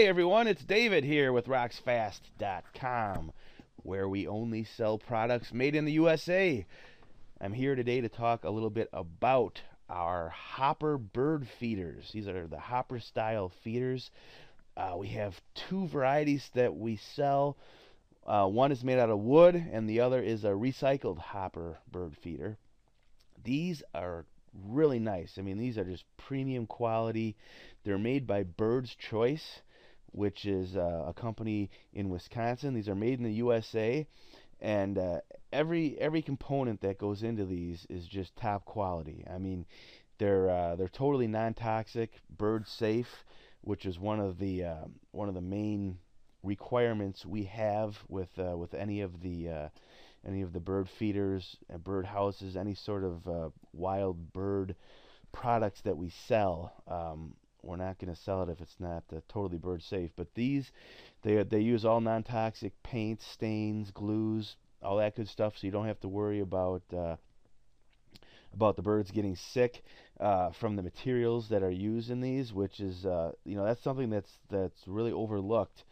Hey everyone, it's David here with rocksfast.com, where we only sell products made in the USA. I'm here today to talk a little bit about our hopper bird feeders. These are the hopper style feeders. We have two varieties that we sell. One is made out of wood, and the other is a recycled hopper bird feeder. These are really nice. I mean, these are just premium quality. They're made by Bird's Choice, which is a company in Wisconsin. These are made in the USA, and every component that goes into these is just top quality. I mean, they're totally non-toxic, bird safe, which is one of the main requirements we have with any of the bird feeders and bird houses, any sort of wild bird products that we sell. We're not going to sell it if it's not totally bird safe. But these, they use all non-toxic paints, stains, glues, all that good stuff, so you don't have to worry about the birds getting sick from the materials that are used in these, which is that's something that's really overlooked.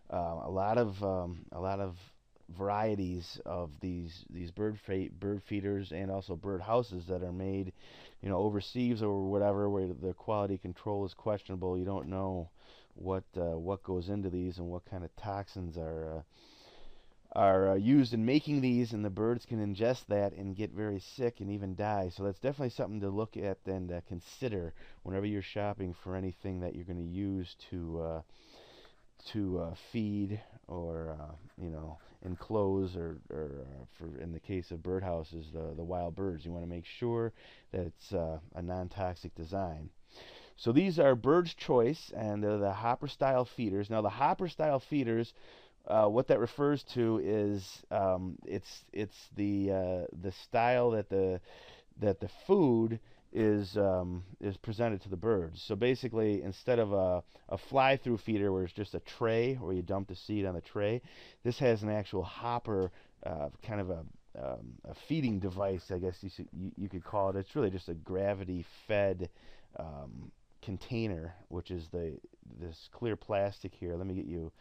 A lot of varieties of these bird feeders and also bird houses that are made, overseas or whatever, where the quality control is questionable. You don't know what goes into these and what kind of toxins are used in making these, and the birds can ingest that and get very sick and even die. So that's definitely something to look at and consider whenever you're shopping for anything that you're going to use to feed or enclose or for in the case of birdhouses, the wild birds. You want to make sure that it's a non-toxic design. So these are Bird's Choice, and they're the hopper style feeders. Now the hopper style feeders, what that refers to is it's the style that the food is presented to the birds. So basically, instead of a fly-through feeder where it's just a tray where you dump the seed on the tray, this has an actual hopper, kind of a feeding device, I guess you could call it. It's really just a gravity-fed container, which is this clear plastic here. Let me get you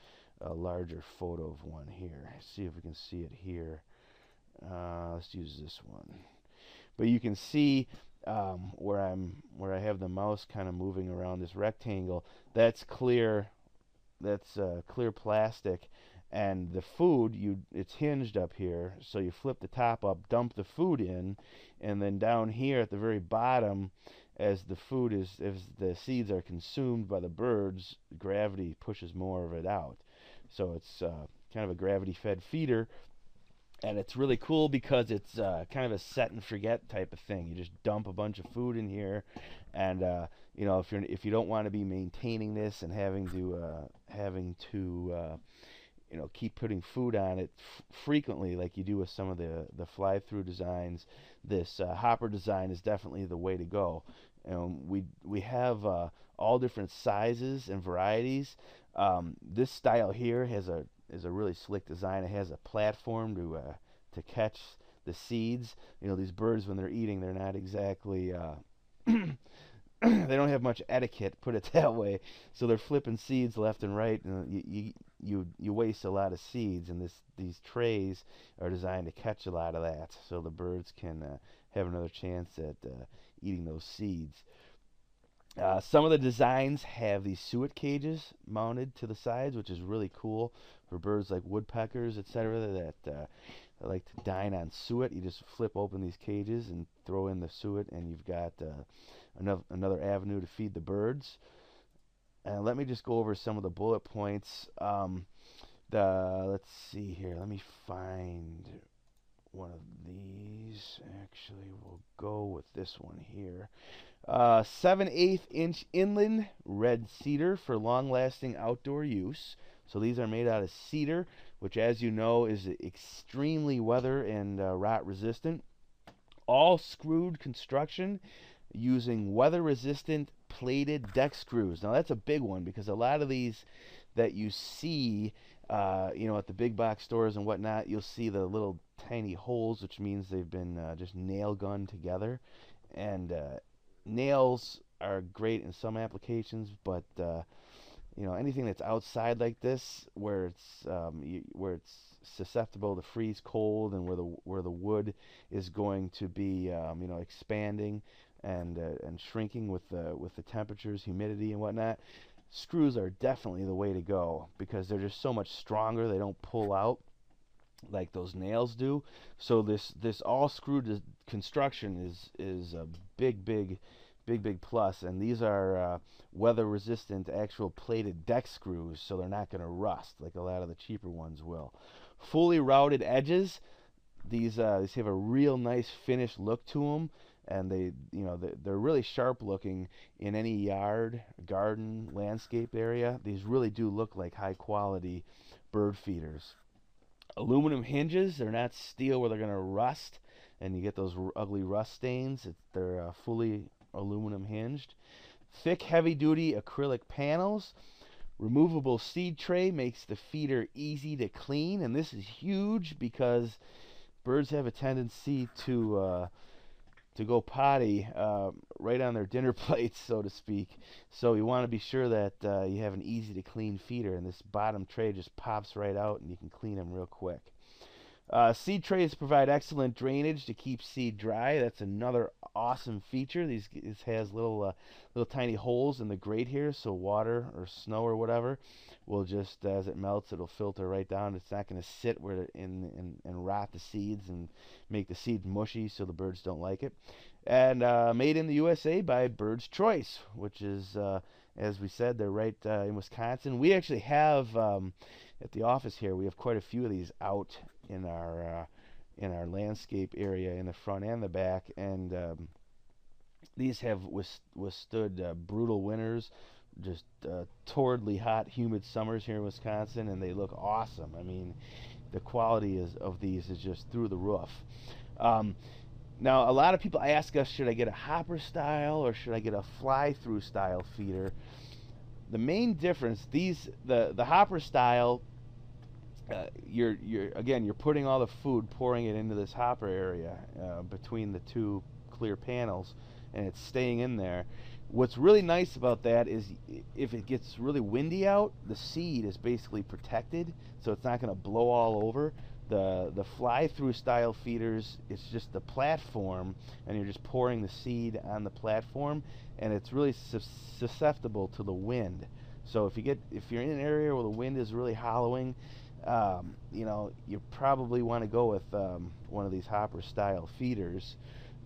a larger photo of one here. See if we can see it here. Let's use this one. But you can see where I have the mouse kind of moving around this rectangle. That's clear. That's clear plastic, and the food, it's hinged up here. So you flip the top up, dump the food in, and then down here at the very bottom, as the seeds are consumed by the birds, gravity pushes more of it out. So it's kind of a gravity-fed feeder. And it's really cool because it's kind of a set and forget type of thing. You just dump a bunch of food in here, and if you don't want to be maintaining this and having to keep putting food on it frequently like you do with some of the fly-through designs, this hopper design is definitely the way to go. We have all different sizes and varieties. This style here is a really slick design. It has a platform to catch the seeds. These birds, when they're eating, they're not exactly they don't have much etiquette, put it that way. So they're flipping seeds left and right, and you waste a lot of seeds. And these trays are designed to catch a lot of that, so the birds can have another chance at eating those seeds. Some of the designs have these suet cages mounted to the sides, which is really cool for birds like woodpeckers, etc., that like to dine on suet. You just flip open these cages and throw in the suet, and you've got another avenue to feed the birds. And let me just go over some of the bullet points. Let's see here. Let me find one of these. Actually, we'll go with this one here. 7/8 inch inland red cedar for long-lasting outdoor use. So these are made out of cedar, which, as you know, is extremely weather and rot resistant. All screwed construction using weather-resistant plated deck screws. Now that's a big one, because a lot of these that you see, at the big box stores and whatnot, you'll see the little tiny holes, which means they've been just nail gunned together. And nails are great in some applications, but anything that's outside like this, where it's susceptible to freeze cold, and where the wood is going to be expanding and shrinking with the temperatures, humidity, and whatnot. Screws are definitely the way to go because they're just so much stronger. They don't pull out like those nails do. So this all screw construction is a big plus. And these are weather resistant, actual plated deck screws, so they're not going to rust like a lot of the cheaper ones will. Fully routed edges. These have a real nice finished look to them, and they're really sharp looking in any yard, garden, landscape area. These really do look like high quality bird feeders. Aluminum hinges. They're not steel where they're going to rust and you get those ugly rust stains. They're fully aluminum hinged. Thick, heavy duty acrylic panels. Removable seed tray makes the feeder easy to clean, and this is huge because birds have a tendency to go potty right on their dinner plates, so to speak. So you want to be sure that you have an easy to clean feeder, and this bottom tray just pops right out and you can clean them real quick. Seed trays provide excellent drainage to keep seed dry. That's another awesome feature. This has little tiny holes in the grate here, so water or snow or whatever will just, as it melts, it'll filter right down. It's not going to sit and rot the seeds and make the seeds mushy, so the birds don't like it. And made in the USA by Bird's Choice, which is, as we said, they're right in Wisconsin. We actually have at the office here, we have quite a few of these out in our landscape area in the front and the back, and these have withstood brutal winters, just torridly hot, humid summers here in Wisconsin, and they look awesome. I mean, the quality of these is just through the roof. Now, a lot of people ask us, should I get a hopper style or should I get a fly-through style feeder? The main difference, the hopper style, you're putting all the food, pouring it into this hopper area between the two clear panels, and it's staying in there. What's really nice about that is if it gets really windy out, the seed is basically protected, so it's not going to blow all over. The fly-through style feeders, it's just the platform, and you're just pouring the seed on the platform, and it's really susceptible to the wind. So if you're in an area where the wind is really hollowing, you probably want to go with one of these hopper style feeders.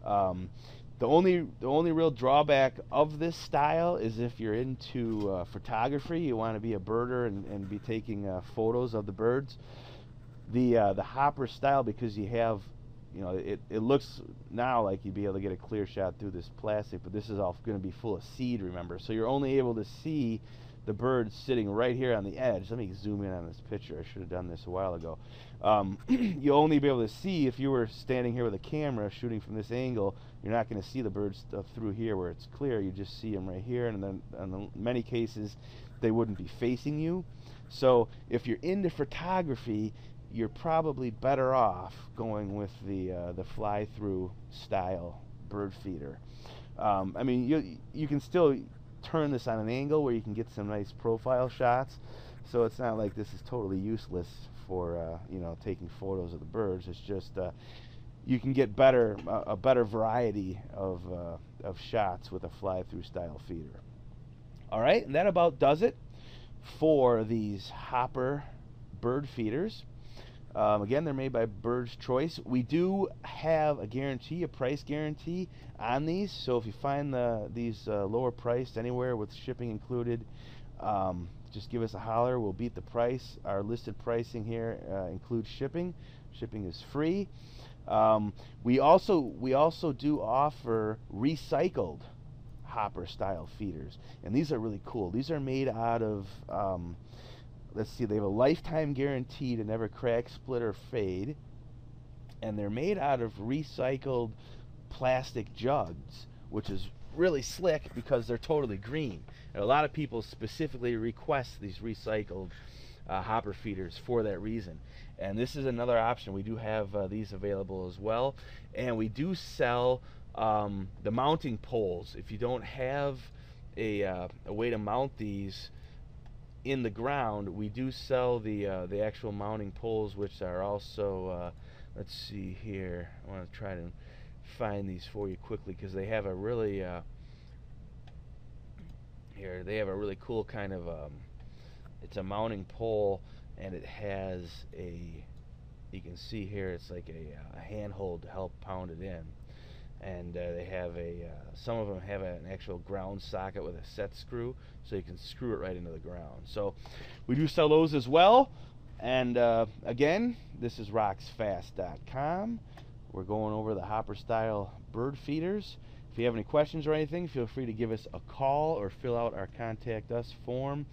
The only real drawback of this style is if you're into photography, you want to be a birder and be taking photos of the birds. The hopper style, because you have, it looks now like you'd be able to get a clear shot through this plastic, but this is all going to be full of seed, remember, so you're only able to see the birds sitting right here on the edge. Let me zoom in on this picture. I should have done this a while ago. You'll only be able to see if you were standing here with a camera shooting from this angle. You're not going to see the birds through here where it's clear. You just see them right here, and then in many cases they wouldn't be facing you. So if you're into photography, you're probably better off going with the fly-through style bird feeder. I mean, you can still turn this on an angle where you can get some nice profile shots, so it's not like this is totally useless for taking photos of the birds. It's just you can get a better variety of shots with a fly-through style feeder. All right, and that about does it for these hopper bird feeders. Again, they're made by Bird's Choice. We do have a guarantee, a price guarantee on these. So if you find these lower priced anywhere with shipping included, just give us a holler. We'll beat the price. Our listed pricing here includes shipping. Shipping is free. We also do offer recycled hopper style feeders, and these are really cool. These are made out of let's see, they have a lifetime guarantee to never crack, split, or fade. And they're made out of recycled plastic jugs, which is really slick because they're totally green. And a lot of people specifically request these recycled hopper feeders for that reason. And this is another option. We do have these available as well. And we do sell the mounting poles. If you don't have a way to mount these, in the ground. We do sell the actual mounting poles, which are also let's see here. I want to try to find these for you quickly because they have a really here they have a really cool kind of it's a mounting pole, and it has a, you can see here, it's like a handhold to help pound it in. And they have some of them have an actual ground socket with a set screw, so you can screw it right into the ground. So we do sell those as well. And again, this is rocksfast.com. We're going over the hopper style bird feeders. If you have any questions or anything, feel free to give us a call or fill out our contact us form,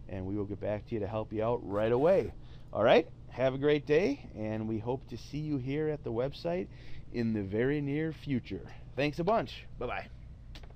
and we will get back to you to help you out right away. All right, have a great day, and we hope to see you here at the website in the very near future. Thanks a bunch. Bye-bye.